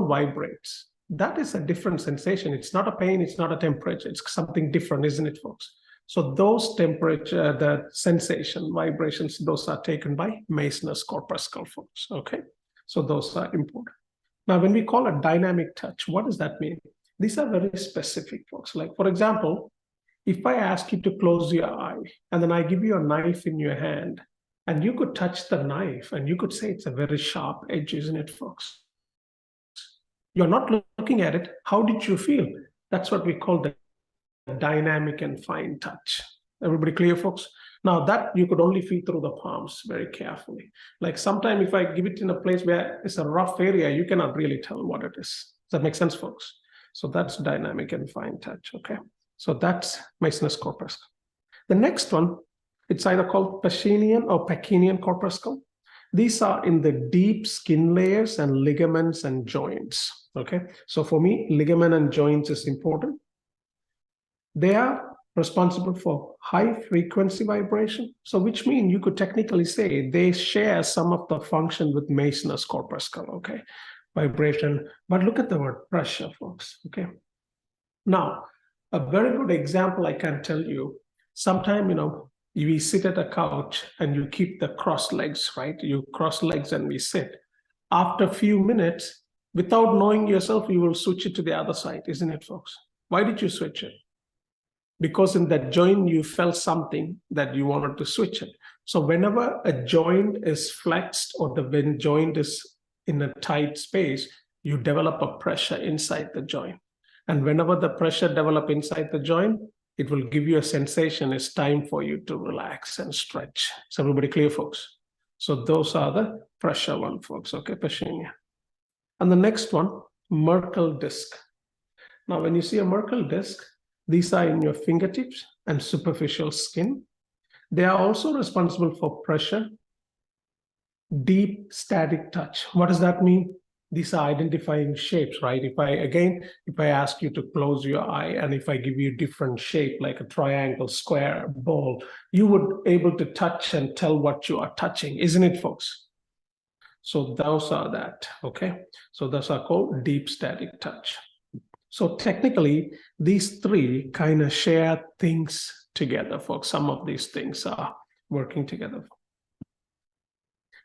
phone vibrates, that is a different sensation. It's not a pain, it's not a temperature, it's something different, isn't it, folks? So those temperature, the sensation, vibrations, those are taken by Meissner's corpuscle, folks, okay? So those are important. Now, when we call a dynamic touch, what does that mean? These are very specific, folks. Like, for example, if I ask you to close your eye and then I give you a knife in your hand and you could touch the knife and you could say it's a very sharp edge, isn't it, folks? You're not looking at it. How did you feel? That's what we call the dynamic and fine touch. Everybody clear, folks? Now that you could only feel through the palms very carefully. Like sometimes if I give it in a place where it's a rough area, you cannot really tell what it is. Does that make sense, folks? So that's dynamic and fine touch, okay? So that's Meissner's corpuscle. The next one, it's either called Pacinian or Pacinian corpuscle. These are in the deep skin layers and ligaments and joints, okay? So for me, ligament and joints is important. They are responsible for high frequency vibration. So which means you could technically say they share some of the function with Meissner's corpuscle, okay? Vibration, but look at the word pressure, folks, okay? Now, a very good example I can tell you, sometime, we sit at a couch and you keep the cross legs, right? You cross legs and we sit. After a few minutes, without knowing yourself, you will switch it to the other side, isn't it, folks? Why did you switch it? Because in that joint, you felt something that you wanted to switch it. So whenever a joint is flexed or when joint is in a tight space, you develop a pressure inside the joint. And whenever the pressure develops inside the joint, it will give you a sensation it's time for you to relax and stretch. Is everybody clear, folks? So those are the pressure one, folks, okay, Pacinian. And the next one, Merkel disc. Now, when you see a Merkel disc, these are in your fingertips and superficial skin. They are also responsible for pressure, deep static touch. What does that mean? These are identifying shapes, right? If I ask you to close your eye and if I give you different shape, like a triangle, square, ball, you would be able to touch and tell what you are touching, isn't it, folks? So those are that, okay? So those are called deep static touch. So technically, these three kind of share things together, folks. Some of these things are working together.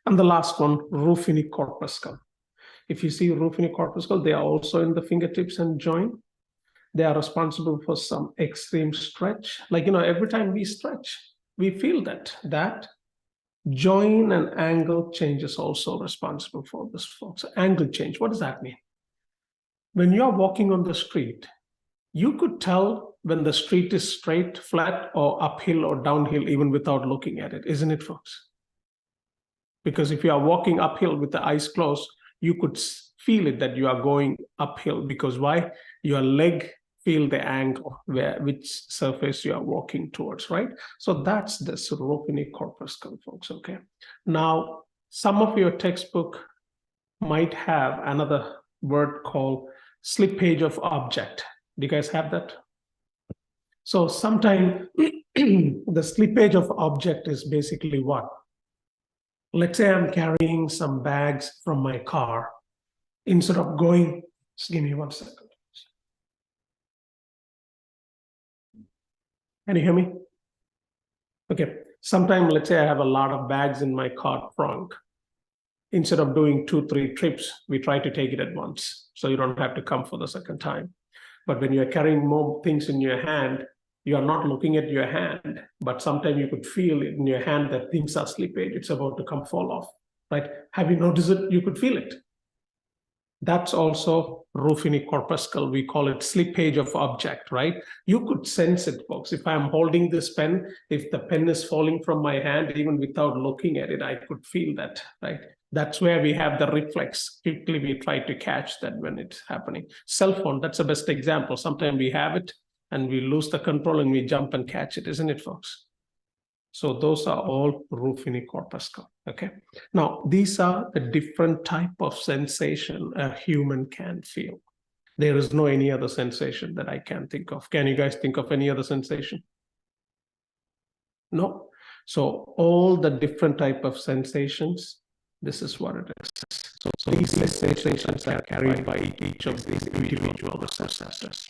And the last one, Ruffini corpuscle. If you see Ruffini corpuscle, they are also in the fingertips and joint. They are responsible for some extreme stretch. Like, every time we stretch, we feel that joint and angle change is also responsible for this, folks. Angle change, what does that mean? When you're walking on the street, you could tell when the street is straight, flat, or uphill or downhill, even without looking at it, isn't it, folks? Because if you are walking uphill with the eyes closed, you could feel it that you are going uphill. Because why? Your leg feel the angle, which surface you are walking towards, right? So that's the Ruffini corpuscle, folks, okay? Now, some of your textbook might have another word called slippage of object. Do you guys have that? So sometimes the slippage of object is basically what? Let's say I'm carrying some bags from my car. Instead of going, just give me 1 second. Can you hear me? Okay. Sometimes, let's say I have a lot of bags in my car trunk. Instead of doing 2-3 trips, we try to take it at once, so you don't have to come for the second time. But when you're carrying more things in your hand, you are not looking at your hand, but sometimes you could feel it in your hand that things are slippage. It's about to fall off, right? Have you noticed it? You could feel it. That's also Ruffini corpuscle. We call it slippage of object, right? You could sense it, folks. If I'm holding this pen, if the pen is falling from my hand, even without looking at it, I could feel that, right? That's where we have the reflex. Quickly, we try to catch that when it's happening. Cell phone, that's the best example. Sometimes we have it and we lose the control and we jump and catch it, isn't it, folks? So those are all Ruffini corpuscle, okay? Now, these are the different type of sensation a human can feel. There is no any other sensation that I can think of. Can you guys think of any other sensation? No? So all the different type of sensations, this is what it is. So these sensations are carried by each of these individual receptors.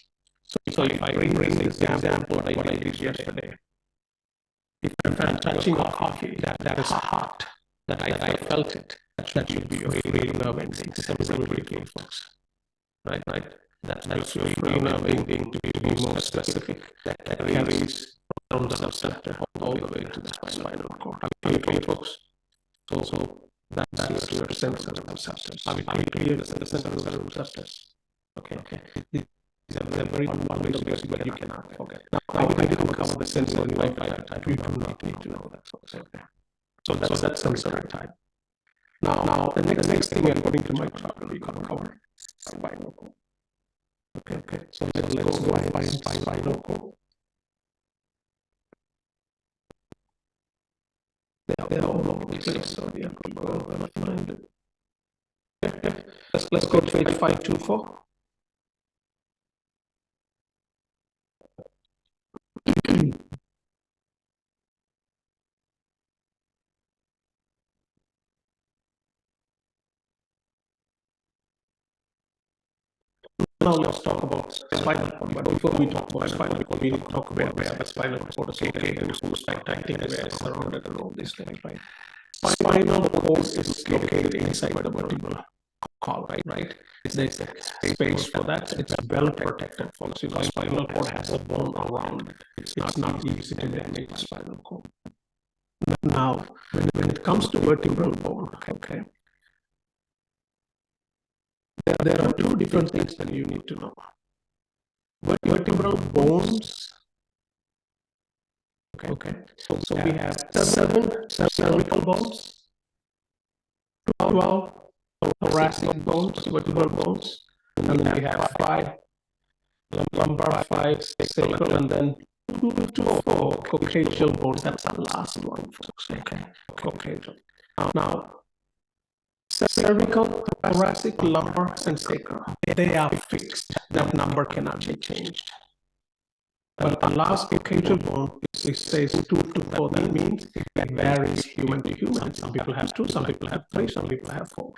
So if I bring this example, what I did yesterday, if I'm touching a coffee, that is hot, that I felt it, that should be your free nerve ending. Everybody clear, folks. Right. That's your free nerve ending, to be more specific, that carries from the receptor all the way to the spinal cord. Are you clear, folks? So that's your sensory receptors. Are we clear the sensory receptors? Okay. These are very one way to basic, but you cannot forget. Now we didn't cover the sensory vibratory type. You do not need to know that, folks. Okay. So that's sensory type. Now the next thing according to my chart we can cover spinal cord. Okay. So let's go find spinal cord. They're all over the place, so we have to go and find it. Okay. Let's go to page 524. Now let's talk about spinal cord. But before we talk about spinal cord, we need to talk about where the spinal cord is located and who's acting, where it's surrounded, and all these things, right? Spinal cord is located inside the vertebral column, right? There's a space for that. It's well protected, folks. You know, spinal cord has a bone around it. It's not easy to damage the spinal cord. Now, when it comes to vertebral bone, okay, there are two different things that you need to know. Vertebral bones. Okay. So we have 7 cervical bones, 12 thoracic bones, vertebral bones, and then we have 5 lumbar, 5 sacral, and then 2 or 4 coccygeal bones. That's the last one, folks. Okay. Coccygeal. Now, cervical, thoracic, lumbar, and sacral, they are fixed. That number cannot be changed. But the last coccygeal bone, it says 2 to 4. That means it varies human to human. Some people have 2, some people have 3, some people have 4.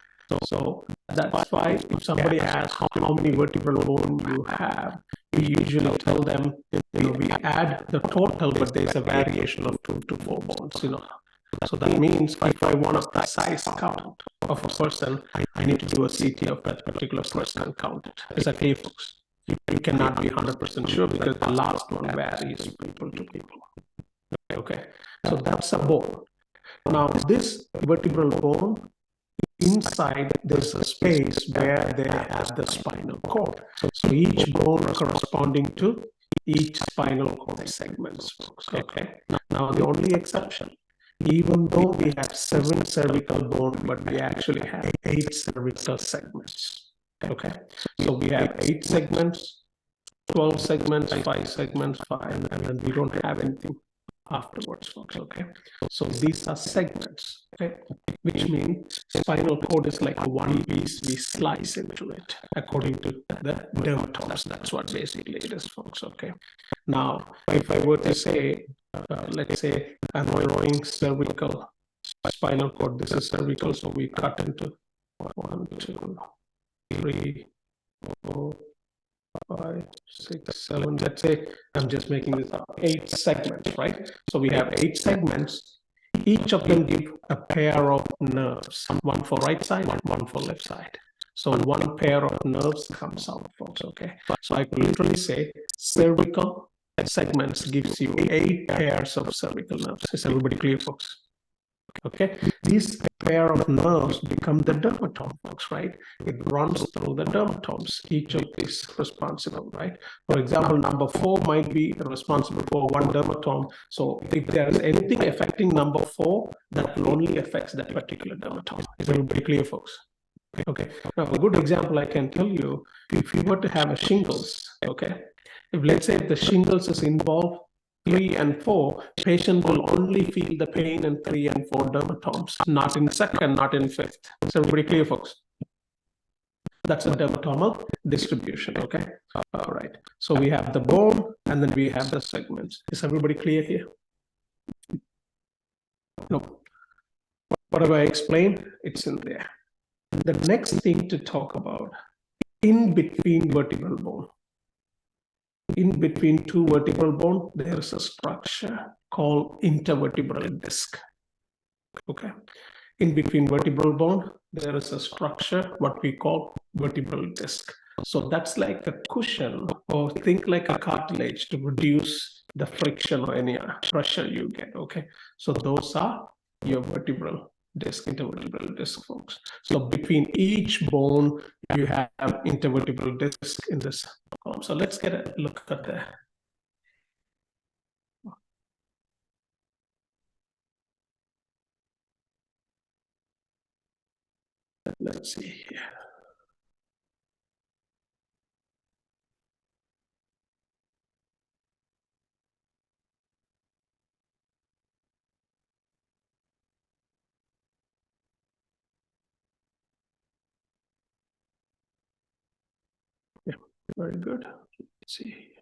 So that's why if somebody asks how many vertebral bone you have, we usually tell them, we add the total, but there's a variation of 2 to 4 bones, So that means if I want a precise count of a person, I need to do a CT of that particular person and count it. Is that clear, folks? You cannot be 100% sure because the last one varies people to people. Okay, so that's a bone. Now this vertebral bone, inside there's a space where they have the spinal cord. So each bone corresponding to each spinal cord segments, folks. Okay, now the only exception, even though we have 7 cervical bones, but we actually have 8 cervical segments. Okay, so we have 8 segments, 12 segments, 5 segments, 5, and then we don't have anything afterwards, folks. Okay, so these are segments, okay, which means spinal cord is like a one piece. We slice into it according to the dermatomes. That's what basically it is, folks. Okay, now if I were to say, let's say I'm drawing cervical spinal cord, this is cervical, so we cut into 1, 2, 3, 4, 5, 6, 7. Let's say I'm just making this up. 8 segments, right? So we have 8 segments. Each of them give a pair of nerves, one for right side and one for left side. So one pair of nerves comes out, folks. Okay. So I could literally say cervical segments gives you 8 pairs of cervical nerves. Is everybody clear, folks? Okay, these pair of nerves become the dermatome, folks, right? It runs through the dermatomes, each of these responsible, right? For example, number 4 might be responsible for one dermatome. So if there is anything affecting number 4, that only affects that particular dermatome. Is everybody clear, folks? Okay, now a good example I can tell you, if you were to have a shingles, okay, if let's say the shingles is involved, 3 and 4, patient will only feel the pain in 3 and 4 dermatomes, not in 2nd, not in 5th. Is everybody clear, folks? That's a dermatomal distribution, okay? All right. So we have the bone, and then we have the segments. Is everybody clear here? No. What have I explained? It's in there. the next thing to talk about, in between vertebral bone. In between two vertebral bone, there is a structure called intervertebral disc. Okay. In between vertebral bone, there is a structure, what we call vertebral disc. So that's like a cushion, or think like a cartilage to reduce the friction or any pressure you get. Okay. So those are your vertebral disc, intervertebral disc, folks. So between each bone, you have intervertebral disc in this column. So let's get a look at that. Let's see here. Yeah, very good. Let's see.